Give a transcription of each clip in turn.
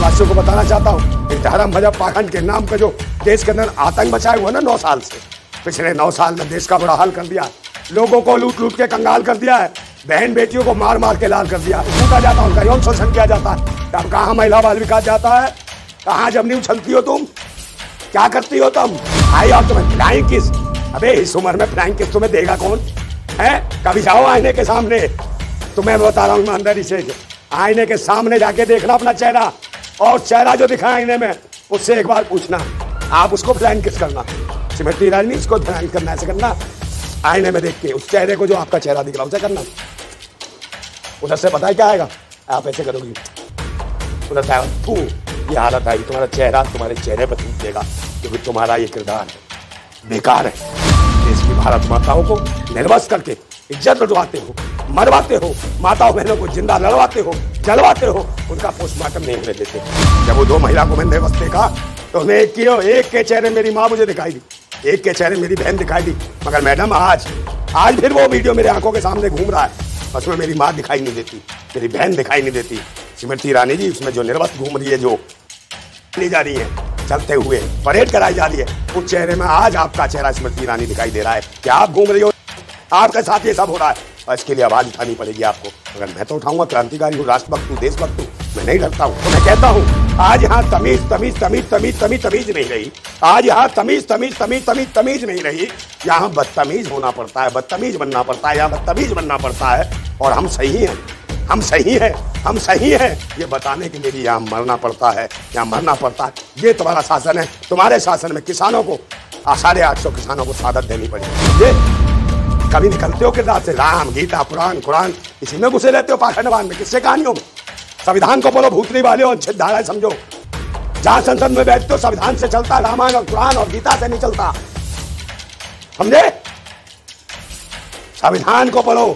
देशवासियों को बताना चाहता हूँ कि धर्म मजहब पाखंड के नाम पे जो देश के अंदर आतंक मचाए हुआ ना 9 साल से, पिछले 9 साल में देश का बुरा हाल कर दिया, लोगों को लूट लूट के कंगाल कर दिया है, बहन बेटियों को मार मार के लाल कर दिया, लूटा जाता है, उनका यौन शोषण किया जाता है। अब कहाँ महिला बाल विकास जाता है? कहाँ जब नहीं उछलती हो तुम? क्या करती हो तुम? आई और तुम्हें फ्लाइंग किस? अबे इस उम्र में फ्लाइंग किस तुम्हें देगा कौन है? कभी जाओ आईने के सामने, तुम्हें बता रहा हूँ ईमानदारी से, आईने के सामने जाके देखना अपना चेहरा, और चेहरा जो दिखा आईने में उससे एक बार पूछना, आप उसको फ्लाइंग किस करना, श्रीमती ईरानी इसको फ्लाइंग करना, ऐसे करना, आईने में देख के उस चेहरे को जो आपका चेहरा दिख रहा है उसे करना। उधर से पता है क्या आएगा? आप ऐसे करोगी, उधर से आएगा, ये हालत आई, तुम्हारा चेहरा तुम्हारे चेहरे पर टूट देगा, क्योंकि तुम्हारा ये किरदार है, बेकार है। देश की भारत माताओं को निर्वस करके इज्जत लुटवाते हो, मरवाते हो, माताओं बहनों को जिंदा लड़वाते हो, जलवाते हो, उनका पोस्टमार्टम नहीं होने देते। जब वो 2 महिला को मैंने निर्वस देखा तो उन्हें एक के चेहरे मेरी माँ मुझे दिखाई दी, एक के चेहरे मेरी बहन दिखाई दी, मगर मैडम आज फिर वो वीडियो मेरे आंखों के सामने घूम रहा है, उसमें मेरी माँ दिखाई नहीं देती, मेरी बहन दिखाई नहीं देती। श्रीमती ईरानी जी, उसमें जो निर्वस घूम रही है, जो ली जा रही है, चलते हुए परेड कराई जा रही है, उस चेहरे में आज आपका चेहरा स्मृति ईरानी दिखाई दे रहा है। क्या आप घूम रही हो? आपके साथ ये सब हो रहा है, और इसके लिए आवाज उठानी पड़ेगी आपको। अगर मैं तो उठाऊंगा, क्रांतिकारी हूँ, राष्ट्रभक्त हूँ, देशभक्त हूँ, मैं नहीं डरता हूँ। तो मैं कहता हूँ आज यहाँ तमीज नहीं रही, आज यहाँ तमीज नहीं रही, यहाँ बदतमीज होना पड़ता है, बदतमीज बनना पड़ता है, यहाँ बदतमीज बनना पड़ता है। और हम सही हैं, हम सही हैं, ये बताने के लिए भी यहाँ मरना पड़ता है, यहाँ मरना पड़ता है। ये तुम्हारा शासन है, तुम्हारे शासन में किसानों को 850 किसानों को शहादत देनी पड़ेगी। ये कभी निकलते हो किरदार से? राम, गीता, पुराण, कुरान, इसी में घुसे रहते हो पाखंडवाद में, किससे कहानियों में? संविधान को बोलो भूतनी वाले हो, अच्छे धाराएं समझो। जहां संसद में बैठते हो संविधान से चलता, रामायण और कुरान और गीता से नहीं चलता, समझे? संविधान को पढ़ो।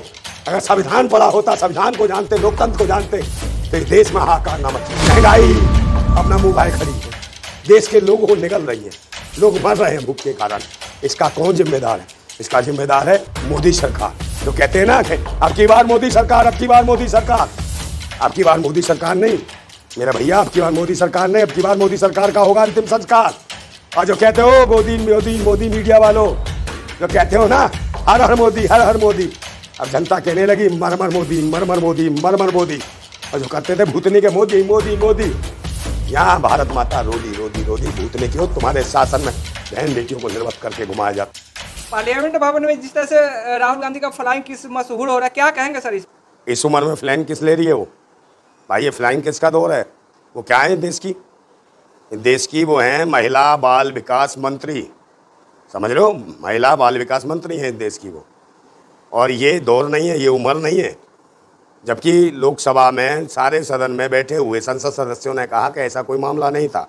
अगर संविधान पढ़ा होता, संविधान को जानते, लोकतंत्र को जानते, तो इस देश में हाहाकार ना मचे। महंगाई अपना मुंह भाई खड़ी है, देश के लोगों को निगल रही है, लोग मर रहे हैं भूख के कारण। इसका कौन जिम्मेदार है? इसका जिम्मेदार है मोदी सरकार, जो कहते हैं ना कि अब की बार मोदी सरकार, अब की बार मोदी सरकार। अब की बार मोदी सरकार नहीं मेरा भैया, अब की बार मोदी सरकार नहीं, अब की बार मोदी सरकार का होगा अंतिम संस्कार। और जो कहते हो मोदी मोदी मोदी, मीडिया वालों जो कहते हो ना हर हर मोदी, हर हर मोदी, अब जनता कहने लगी मर मर मोदी, मर मर मोदी, मर मर मोदी। और जो करते थे भूतनी के मोदी मोदी मोदी, यहाँ भारत माता रोदी रोदी रोदी भूतनी की हो। तुम्हारे शासन में बहन बेटियों को निर्वत करके घुमाया जाता। पार्लियामेंट भवन में जिस तरह से राहुल गांधी का फ्लाइंग किस मशहूर हो रहा है, क्या कहेंगे सर? इस उम्र में फ्लाइंग किस ले रही है वो? भाई ये फ्लाइंग किस का दौर है? वो क्या है देश की? देश की वो हैं महिला बाल विकास मंत्री, समझ लो, महिला बाल विकास मंत्री हैं देश की वो। और ये दौर नहीं है, ये उम्र नहीं है। जबकि लोकसभा में सारे सदन में बैठे हुए संसद सदस्यों ने कहा कि ऐसा कोई मामला नहीं था।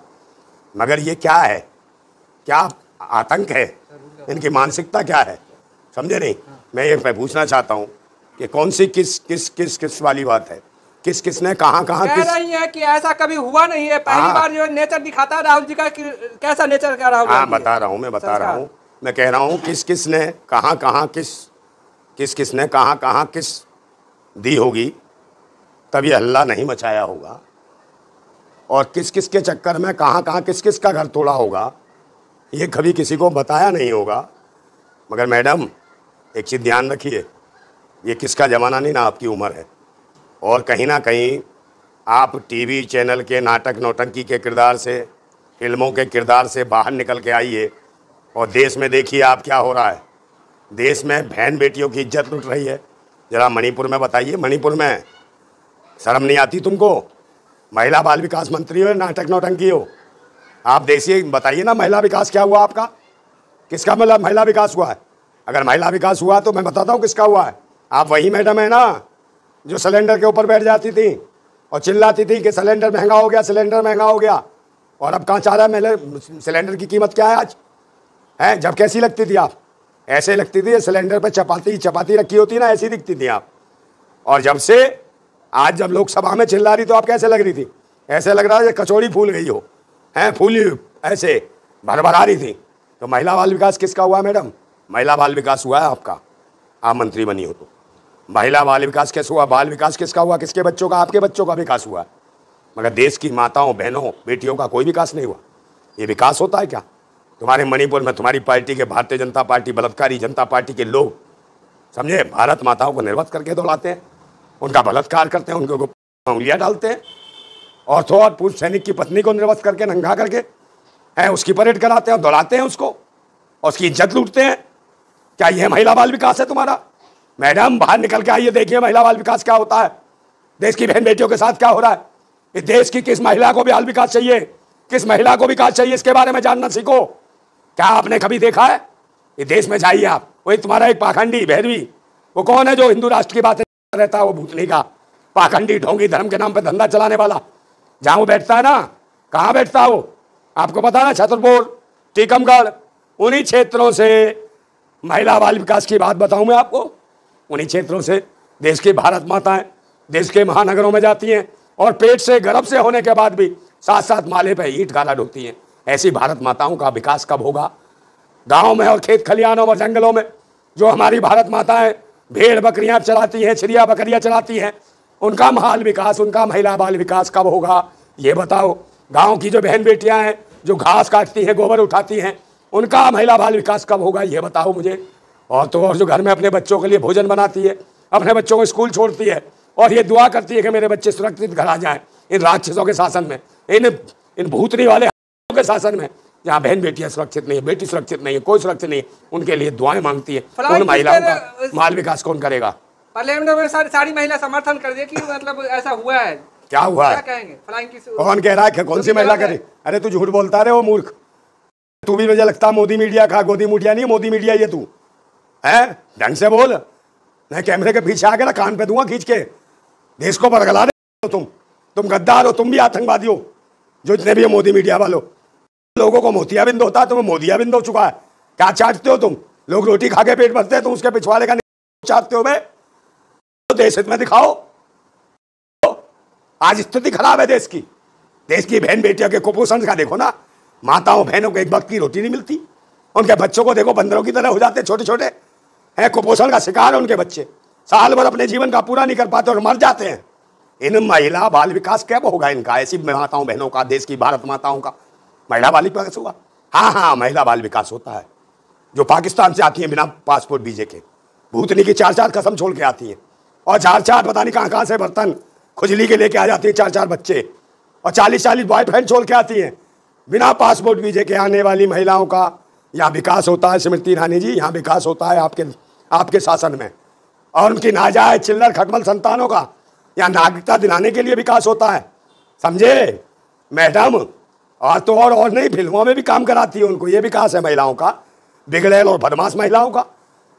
मगर ये क्या है? क्या आतंक है? इनकी मानसिकता क्या है? समझे नहीं? मैं पूछना चाहता हूँ कि कौन सी किस वाली बात है? किसने कहाँ कह रही है कि ऐसा कभी हुआ नहीं है, पहली बार जो नेचर दिखाता है राहुल जी का, कैसा नेचर का राहुल? हाँ बता रहा हूँ, मैं कह रहा हूँ किसने कहाँ किसने कहाँ किस दी होगी, तभी हल्ला नहीं मचाया होगा। और किस के चक्कर में कहाँ किस का घर तोड़ा होगा, ये कभी किसी को बताया नहीं होगा। मगर मैडम एक चीज़ ध्यान रखिए, ये किसका ज़माना नहीं ना, आपकी उम्र है। और कहीं ना कहीं आप टीवी चैनल के नाटक नौटंकी के किरदार से, फिल्मों के किरदार से बाहर निकल के आइए और देश में देखिए आप क्या हो रहा है। देश में बहन बेटियों की इज्जत लुट रही है। ज़रा मणिपुर में बताइए, मणिपुर में शर्म नहीं आती तुमको? महिला बाल विकास मंत्री हो, नाटक नौटंकी हो। आप देखिए, बताइए ना महिला विकास क्या हुआ आपका? किसका मतलब महिला विकास हुआ है? अगर महिला विकास हुआ तो मैं बताता हूँ किसका हुआ है। आप वही मैडम है ना जो सिलेंडर के ऊपर बैठ जाती थी और चिल्लाती थी कि सिलेंडर महंगा हो गया, सिलेंडर महंगा हो गया। और अब कहाँ चाह रहा है सिलेंडर की कीमत क्या है आज? है जब कैसी लगती थी आप? ऐसे लगती थी सिलेंडर पर चपाती रखी होती ना, ऐसी दिखती थी आप। और जब से आज जब लोकसभा में चिल्ला रही तो आप कैसे लग रही थी? ऐसे लग रहा है कचौड़ी फूल गई हो, हैं फूली ऐसे भरभरा रही थी। तो महिला बाल विकास किसका हुआ मैडम? महिला बाल विकास हुआ है आपका, आप मंत्री बनी हो तो। महिला बाल विकास कैसे हुआ? बाल विकास किसका हुआ? किसके बच्चों का? आपके बच्चों का विकास हुआ। मगर देश की माताओं, बहनों, बेटियों का कोई विकास नहीं हुआ। ये विकास होता है क्या? तुम्हारे मणिपुर में तुम्हारी पार्टी के, भारतीय जनता पार्टी, बलात्कारी जनता पार्टी के लोग, समझे, भारत माताओं को निर्वत करके दौड़ाते हैं, उनका बलात्कार करते हैं, उनके ऊपर उंगलियां डालते हैं, और तो और पूर्व सैनिक की पत्नी को निर्वत करके, नंगा करके है उसकी परेड कराते हैं और दौड़ाते हैं उसको, और उसकी इज्जत लूटते हैं। क्या यह महिला बाल विकास है तुम्हारा? मैडम, बाहर निकल के आइए, देखिए महिला बाल विकास क्या होता है, देश की बहन बेटियों के साथ क्या हो रहा है। इस देश की किस महिला को बाल विकास चाहिए, किस महिला को विकास चाहिए, इसके बारे में जानना सीखो। क्या आपने कभी देखा है? इस देश में जाइए आप, वही तुम्हारा एक पाखंडी भैरवी, वो कौन है जो हिंदू राष्ट्र की बातें रहता है, वो भूतनी का पाखंडी ढोंगी, धर्म के नाम पे धंधा चलाने वाला, जहां वो बैठता है ना, कहाँ बैठता है वो आपको पता है ना? छतरपुर, टीकमगढ़, उन्हीं क्षेत्रों से महिला बाल विकास की बात बताऊं मैं आपको। उन्हीं क्षेत्रों से देश की भारत माताएं देश के महानगरों में जाती हैं और पेट से, गर्भ से होने के बाद भी साथ साथ माले पे ईंट गाला ढोती हैं। ऐसी भारत माताओं का विकास कब होगा? गाँव में और खेत खलिहानों और जंगलों में जो हमारी भारत माताएं भेड़ बकरियां चलाती हैं, चिड़िया बकरियां चलाती हैं, उनका माल विकास, उनका महिला बाल विकास कब होगा, ये बताओ। गांव की जो बहन बेटियां हैं जो घास काटती हैं, गोबर उठाती हैं, उनका महिला बाल विकास कब होगा, ये बताओ मुझे। और तो और जो घर में अपने बच्चों के लिए भोजन बनाती है, अपने बच्चों को स्कूल छोड़ती है और ये दुआ करती है कि मेरे बच्चे सुरक्षित घर आ जाएं इन राक्षसों के शासन में, इन भूतनी वाले के शासन में, जहाँ बहन बेटियां सुरक्षित नहीं है, बेटी सुरक्षित नहीं है, कोई सुरक्षित नहीं है, उनके लिए दुआएं मांगती है। उन महिलाओं का माल विकास कौन करेगा? पार्लियामेंट में सारी महिला समर्थन कर दिए कि मतलब ऐसा हुआ है। क्या हुआ है? क्या कहेंगे? कौन कह रहा है? कौन सी महिला करे? अरे तू झूठ बोलता रहे, वो मूर्ख। तू भी मुझे लगता मोदी मीडिया का, गोदी मीडिया नहीं, मोदी मीडिया ये तू है। ढंग से बोल, मैं कैमरे के पीछे आके ना कान पे दूंगा खींच के। देश को बरगला रहे हो तुम गद्दार हो, तुम भी आतंकवादी हो, जो इतने भी है मोदी मीडिया वालों। लोगों को मोतियाबिंद होता है, तुम्हें मोदियाबिंद हो चुका है। क्या चाटते हो तुम? लोग रोटी खा के पेट भरते हैं, तुम उसके पिछवाड़े का चाटते हो। मैं देश हित में दिखाओ। आज स्थिति खराब है देश की। देश की बहन बेटियों के कुपोषण का देखो ना, माताओं बहनों को एक वक्त की रोटी नहीं मिलती, उनके बच्चों को देखो बंदरों की तरह हो जाते, छोटे छोटे हैं, कुपोषण का शिकार है उनके बच्चे, साल भर अपने जीवन का पूरा नहीं कर पाते और मर जाते हैं। इन महिला बाल विकास कब होगा इनका? ऐसी माताओं बहनों का, देश की भारत माताओं का महिला बाल विकास हुआ? हाँ, महिला बाल विकास होता है। जो पाकिस्तान से आती है बिना पासपोर्ट वीजे के, भूतनी की 4-4 कसम छोड़ के आती है, और 4-4 पता नहीं कहाँ से बर्तन खुजली के लेके आ जाती है, 4-4 बच्चे, और 40-40 बॉयफ्रेंड छोड़ के आती हैं। बिना पासपोर्ट वीजे के आने वाली महिलाओं का यहाँ विकास होता है स्मृति ईरानी जी, यहाँ विकास होता है आपके शासन में। और उनकी नाजायज चिल्लर खटमल संतानों का यहाँ नागरिकता दिलाने के लिए विकास होता है, समझे मैडम। और तो और नहीं, फिल्मों में भी काम कराती है उनको। ये विकास है महिलाओं का, बिगड़ैल और बदमाश महिलाओं का,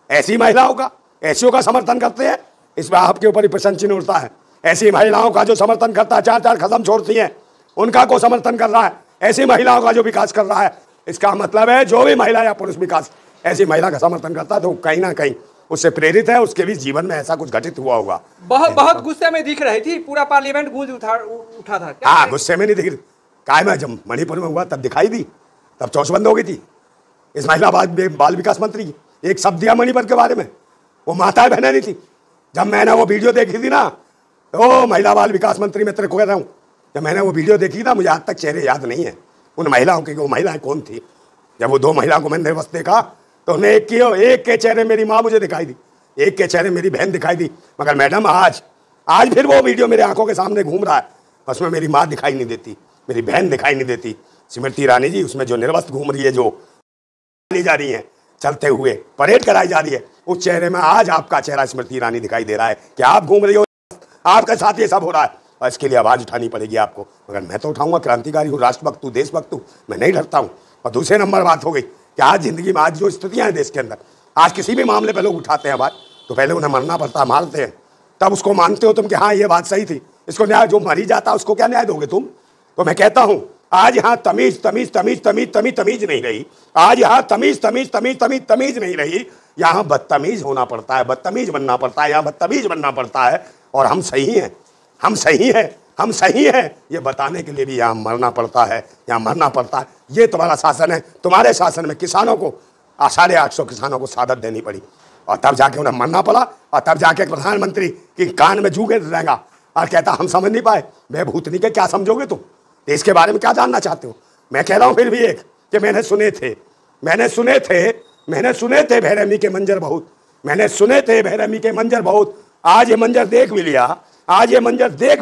ऐसी महिलाओं का, ऐसियों का समर्थन करते हैं। इसमें आपके ऊपर ही प्रश्न चिन्ह उठता है। ऐसी महिलाओं का जो समर्थन करता है, 4-4 कदम छोड़ती हैं, उनका को समर्थन कर रहा है। ऐसी महिलाओं का जो विकास कर रहा है, इसका मतलब है जो भी महिला या पुरुष विकास ऐसी महिला का समर्थन करता है तो कहीं ना कहीं उससे प्रेरित है, उसके भी जीवन में ऐसा कुछ घटित हुआ होगा। बहुत गुस्से में दिख रही थी, पूरा पार्लियामेंट गूंज उठा था। हाँ, गुस्से में नहीं दिख रही। काय में जब मणिपुर में हुआ तब दिखाई दी, तब चौच बंद हो गई थी। इस महिला बाल विकास मंत्री की एक शब्द दिया मणिपुर के बारे में, वो माताएं बहनें नहीं थी। जब मैंने वो वीडियो देखी थी ना, तो महिला बाल विकास मंत्री मैं तेरे को कह रहा हूँ, जब मैंने वो वीडियो देखी ना, मुझे आज तक चेहरे याद नहीं है उन महिलाओं के, वो महिलाएं कौन थी। जब वो 2 महिलाओं को मैंने निर्वस्त देखा तो उन्हें एक के चेहरे मेरी माँ मुझे दिखाई दी, एक के चेहरे मेरी बहन दिखाई दी। मगर मैडम आज फिर वो वीडियो मेरे आंखों के सामने घूम रहा है, उसमें मेरी माँ दिखाई नहीं देती, मेरी बहन दिखाई नहीं देती। स्मृति ईरानी जी उसमें जो निर्वस्त घूम रही है, जो ली जा रही है, चलते हुए परेड कराई जा रही है, उस चेहरे में आज आपका चेहरा स्मृति ईरानी दिखाई दे रहा है कि आप घूम रही हो, आपके साथ ये सब हो रहा है, और इसके लिए आवाज़ उठानी पड़ेगी आपको। मगर मैं तो उठाऊंगा, क्रांतिकारी हूँ, राष्ट्रभक्त हूँ, देशभक्त हूँ, मैं नहीं डरता हूँ। और दूसरे नंबर बात हो गई कि आज जिंदगी में आज जो स्थितियाँ हैं देश के अंदर, आज किसी भी मामले पर लोग उठाते हैं बात, तो पहले उन्हें मरना पड़ता है, मारते हैं, तब उसको मानते हो तुम कि हाँ ये बात सही थी, इसको न्याय, जो मरी जाता है उसको क्या न्याय दोगे तुम? तो मैं कहता हूँ आज यहाँ तमीज नहीं रही, आज यहाँ तमीज नहीं रही, यहाँ बदतमीज होना पड़ता है, बदतमीज बनना पड़ता है, यहाँ बदतमीज बनना पड़ता है। और हम सही हैं, हम सही हैं ये बताने के लिए भी यहाँ मरना पड़ता है, यहाँ मरना पड़ता है। ये तुम्हारा शासन है। तुम्हारे शासन में किसानों को 850 किसानों को शहादत देनी पड़ी, और तब जाके उन्हें मरना पड़ा, और तब जाके प्रधानमंत्री की कान में जू के रहेगा और कहता हम समझ नहीं पाए। मैं भूतनी के क्या समझोगे तुम? देश के बारे में क्या जानना चाहते हो? मैं कह रहा हूं फिर भी एक कि मैंने सुने थे बेरहमी के मंजर बहुत, मैंने सुने थे बेरहमी के मंजर बहुत। आज ये मंजर देख भी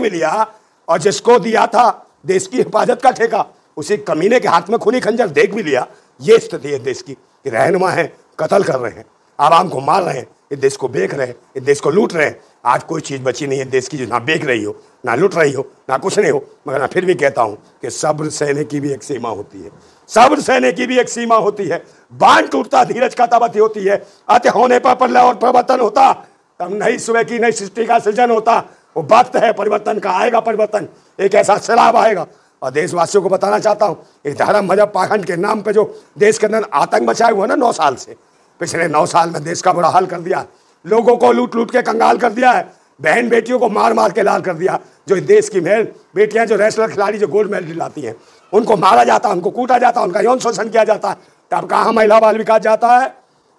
लिया, और जिसको दिया था देश की हिफाजत का ठेका, उसी कमीने के हाथ में खूनी खंजर देख भी लिया। ये स्थिति है देश की। रहनुमा है, कत्ल कर रहे हैं, आवाम को मार रहे हैं, इस देश को बेच रहे हैं, इस देश को लूट रहे हैं। आज कोई चीज़ बची नहीं है देश की जो ना बेच रही हो, ना लूट रही हो, ना कुछ नहीं हो। मगर मैं फिर भी कहता हूं कि सब्र सहने की भी एक सीमा होती है, सब्र सहने की भी एक सीमा होती है। बांध टूटता धीरज का तब अति होती है, अति होने पर प्रलय और परिवर्तन होता, तब नई सुबह की नई सृष्टि का सृजन होता। वो वक्त है परिवर्तन का, आएगा परिवर्तन, एक ऐसा सैलाब आएगा। और देशवासियों को बताना चाहता हूं, इस धर्म मजहब पाखंड के नाम पे जो देश के अंदर आतंक मचाए हुआ ना 9 साल से, पिछले 9 साल में देश का बुरा हाल कर दिया, लोगों को लूट लूट के कंगाल कर दिया है, बहन बेटियों को मार मार के लाल कर दिया। जो इस देश की बेटियां जो रेसलर खिलाड़ी जो गोल्ड मेडल दिलाती हैं, उनको मारा जाता, उनको कूटा जाता, उनका यौन शोषण किया जाता है। तब कहाँ महिला बाल विकास जाता है?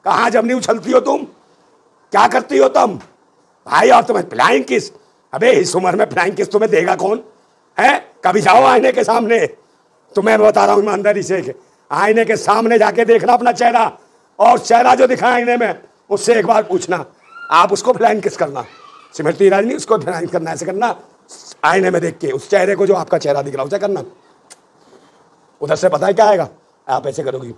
कहाँ जब नहीं उछलती हो तुम? क्या करती हो तुम भाई? और तुम्हें फ्लाइंग किस? अबे इस उम्र में फ्लाइंग किस तुम्हें देगा कौन है? कभी जाओ आईने के सामने, तुम्हें बता रहा हूं ईमानदारी से कि आईने के सामने जाके देखना अपना चेहरा, और चेहरा जो दिखा आईने में उससे एक बार पूछना, आप उसको फ्लाइंग किस करना, स्मृति ईरानी नहीं, उसको फ्लाइंग करना, ऐसे करना आईने में देख के उस चेहरे को जो आपका चेहरा दिख रहा है उसे करना। उधर से पता है क्या आएगा? आप ऐसे करोगी,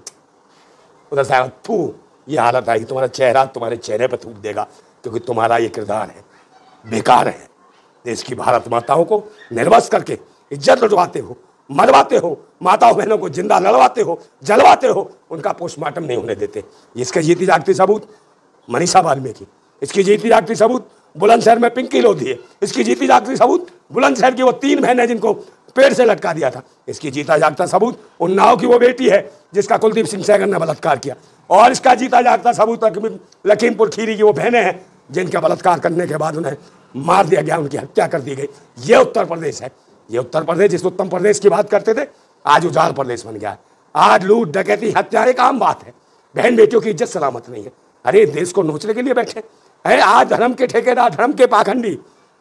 उधर से आएगा थू, ये हालत आएगी, तुम्हारा चेहरा तुम्हारे चेहरे पर थूक देगा, क्योंकि तुम्हारा ये किरदार है बेकार है। देश की भारत माताओं को निर्वस्त्र करके इज्जत लुटवाते हो, मरवाते हो, माताओं बहनों को जिंदा लड़वाते हो, जलवाते हो, उनका पोस्टमार्टम नहीं होने देते। इसका जीती जागती सबूत मनीषा वाल्मीकि, इसकी जीती जागती सबूत बुलंदशहर में पिंकी लोधी है, इसकी जीती जागती सबूत बुलंदशहर की वो 3 बहनें जिनको पेड़ से लटका दिया था, इसकी जीता जागता सबूत उन्नाव की वो बेटी है जिसका कुलदीप सिंह सेंगर ने बलात्कार किया, और इसका जीता जागता सबूत लखीमपुर खीरी की वो बहनें हैं जिनका बलात्कार करने के बाद उन्हें मार दिया गया, उनकी हत्या कर दी गई। ये उत्तर प्रदेश है। ये उत्तर प्रदेश, जिस उत्तर प्रदेश की बात करते थे, आज उजाड़ प्रदेश बन गया है। आज लूट डकैती हत्या एक आम बात है। बहन बेटियों की इज्जत सलामत नहीं है। अरे देश को नोचने के लिए बैठे हैं। आज धर्म के ठेकेदार, धर्म के पाखंडी,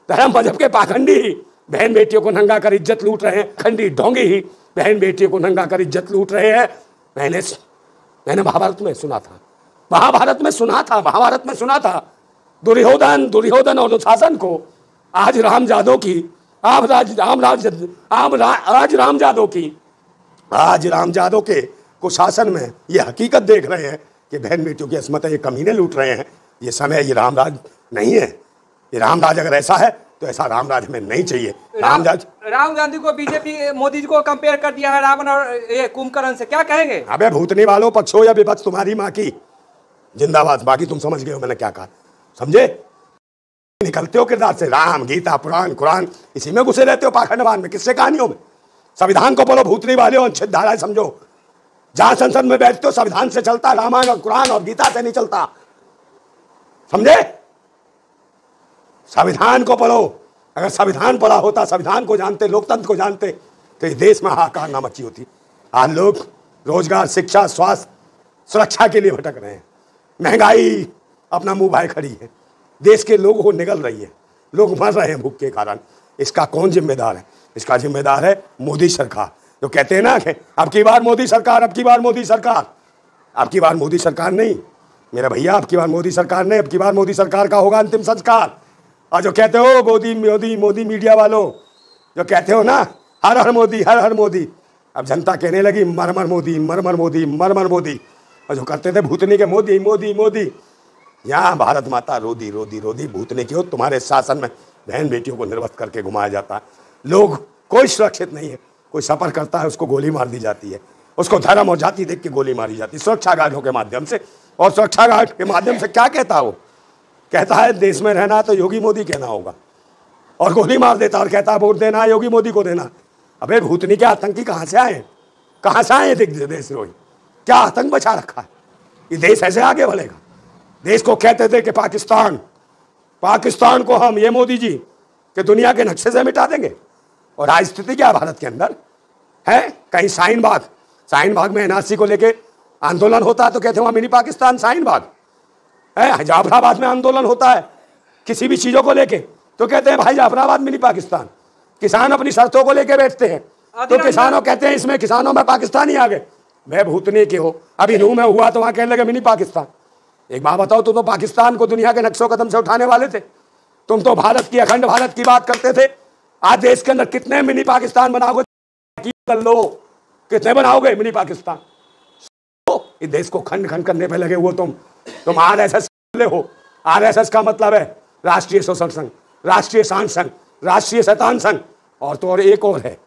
धर्म मजहब के पाखंडी ही बहन बेटियों को नंगा कर इज्जत लूट रहे हैं। खंडी ढोंगे ही बहन बेटियों को नंगा कर इज्जत लूट रहे हैं। मैंने महाभारत में सुना था, दुर्योधन और दुशासन को आज राम जादव के कुशासन में ये हकीकत देख रहे हैं कि बहन बेटियों की अस्मत ये कमीने लूट रहे हैं। ये समय ये रामराज नहीं है। ये रामराज अगर ऐसा है तो ऐसा रामराज हमें नहीं चाहिए। राहुल गांधी को बीजेपी मोदी जी को कंपेयर कर दिया है रावण और ये कुंभकर्ण से, क्या कहेंगे? अबे भूतने वालों, पक्ष हो या विपक्ष, तुम्हारी माँ की जिंदाबाद। बाकी तुम समझ गए हो मैंने क्या कहा, समझे? निकलते हो किरदार से, राम, गीता, पुराण, कुरान, इसी में घुसे रहते हो पाखंडवान में, किससे कहानियों में। संविधान को बोलो भूतनी वाले हो, अनुच्छेद धाराएं समझो। जहां संसद में बैठते हो संविधान से चलता, रामायण और कुरान और गीता से नहीं चलता, समझे? संविधान को पढ़ो। अगर संविधान पढ़ा होता, संविधान को जानते, लोकतंत्र को जानते, तो इस देश में हाहाकार ना मची होती। आज लोग रोजगार, शिक्षा, स्वास्थ्य, सुरक्षा के लिए भटक रहे हैं। महंगाई अपना मुंह भाई खड़ी है, देश के लोगों को निगल रही है, लोग मर रहे हैं भूख के कारण। इसका कौन जिम्मेदार है? इसका जिम्मेदार है मोदी सरकार। जो कहते हैं ना कि अब की बार मोदी सरकार, अब की बार मोदी सरकार, अब की बार मोदी सरकार नहीं मेरा भैया, अब की बार मोदी सरकार नहीं, अब की बार मोदी सरकार का होगा अंतिम संस्कार। और जो कहते हो मोदी मोदी मोदी, मीडिया वालों जो कहते हो ना हर हर मोदी, हर हर मोदी, अब जनता कहने लगी मर मर मोदी, मर मर मोदी, मर मर मोदी। और जो करते थे भूतनी के मोदी मोदी मोदी, यहाँ भारत माता रोदी रोदी रोदी भूतने की हो। तुम्हारे शासन में बहन बेटियों को निर्वस्त्र करके घुमाया जाता है। लोग कोई सुरक्षित नहीं है। कोई सफर करता है उसको गोली मार दी जाती है, उसको धर्म और जाति देख के गोली मारी जाती है सुरक्षा गार्डों के माध्यम से। और सुरक्षा गार्ड के माध्यम से क्या कहता हो? कहता है देश में रहना तो योगी मोदी कहना होगा, और गोली मार देता और कहता है वोट देना है योगी मोदी को देना। अबे भूतनी के आतंकी कहाँ से आए? कहाँ से आए देशद्रोही? क्या आतंक बचा रखा है? ये देश ऐसे आगे बढ़ेगा? देश को कहते थे कि पाकिस्तान को हम, ये मोदी जी, कि दुनिया के नक्शे से मिटा देंगे। और आज स्थिति क्या भारत के अंदर है? कहीं शाहीन बाग में एनआरसी को लेके आंदोलन होता है तो कहते हैं वहाँ मिनी पाकिस्तान शाहीन बाग है। जाफराबाद में आंदोलन होता है किसी भी चीज़ों को लेके तो कहते हैं भाई जाफराबाद मिनी पाकिस्तान। किसान अपनी शर्तों को लेके बैठते हैं तो किसानों कहते हैं इसमें किसानों में पाकिस्तान ही आ गए। मैं भूतनी के हो, अभी नूह में हुआ तो वहां कहने लगे मिनी पाकिस्तान। एक बात बताओ, तुम तो पाकिस्तान को दुनिया के नक्शो कदम से उठाने वाले थे। तुम तो भारत की, अखंड भारत की बात करते थे। आज देश के अंदर कितने मिनी पाकिस्तान बनाओगे? कर लो, कितने बनाओगे मिनी पाकिस्तान? इस देश को खंड खंड करने पे लगे हुए तुम आरएसएस हो। आरएसएस का मतलब है राष्ट्रीय शोषण संघ, राष्ट्रीय शांत संघ, राष्ट्रीय शैतान संघ। और तो और एक और है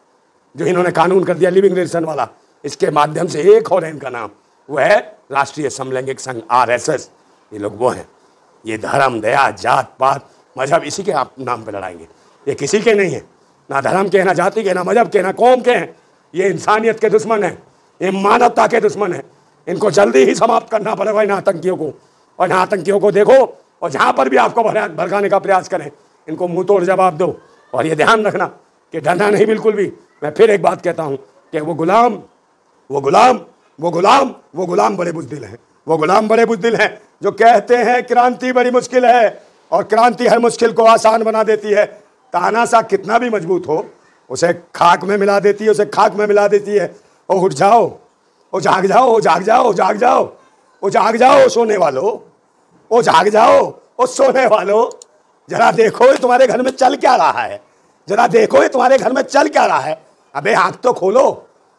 जो इन्होंने कानून कर दिया लिविंग रिलेशन वाला, इसके माध्यम से एक और है इनका नाम, वो है राष्ट्रीय समलैंगिक संघ आरएसएस। ये लोग वो हैं, ये धर्म, दया, जात पात, मजहब, इसी के आप नाम पे लड़ाएंगे। ये किसी के नहीं है, ना धर्म के, ना जाति के, ना मजहब के, ना कौम के हैं। ये इंसानियत के दुश्मन है, ये मानवता के दुश्मन है। इनको जल्दी ही समाप्त करना पड़ेगा इन आतंकियों को। और इन आतंकियों को देखो, और जहां पर भी आपको भड़काने का प्रयास करें, इनको मुंह तोड़ जवाब दो। और ये ध्यान रखना कि डरना नहीं बिल्कुल भी। मैं फिर एक बात कहता हूं कि वो गुलाम बड़े बुज़दिल हैं। वो गुलाम बड़े बुज़दिल हैं जो कहते हैं क्रांति बड़ी मुश्किल है और क्रांति हर मुश्किल को आसान बना देती है। तानाशाह कितना भी मजबूत हो, उसे खाक में मिला देती है, उसे खाक में मिला देती है। ओ उठ जाओ, ओ जाग जाओ, ओ जाग जाओ, जाग जाओ, ओ जाग जाओ सोने वालों, ओ जाग जाओ, ओ सोने वालों। जरा देखो ये तुम्हारे घर में चल क्या रहा है, जरा देखो ये तुम्हारे घर में चल क्या रहा है। अबे आंख तो खोलो,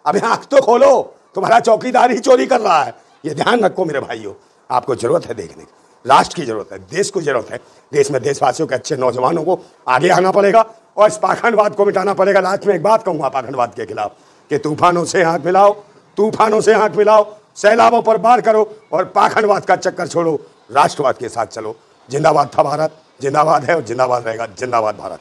अबे आंख तो खोलो, तुम्हारा चौकीदार ही चोरी कर रहा है। ये ध्यान रखो मेरे भाइयों, आपको जरूरत है देखने की, राष्ट्र की जरूरत है, देश को जरूरत है। देश में देशवासियों के अच्छे नौजवानों को आगे आना पड़ेगा और इस पाखंडवाद को मिटाना पड़ेगा। लास्ट में एक बात कहूंगा पाखंडवाद के खिलाफ कि तूफानों से हाथ मिलाओ, तूफानों से हाथ मिलाओ, सैलाबों पर वार करो और पाखंडवाद का चक्कर छोड़ो, राष्ट्रवाद के साथ चलो। जिंदाबाद था भारत, जिंदाबाद है और जिंदाबाद रहेगा। जिंदाबाद भारत।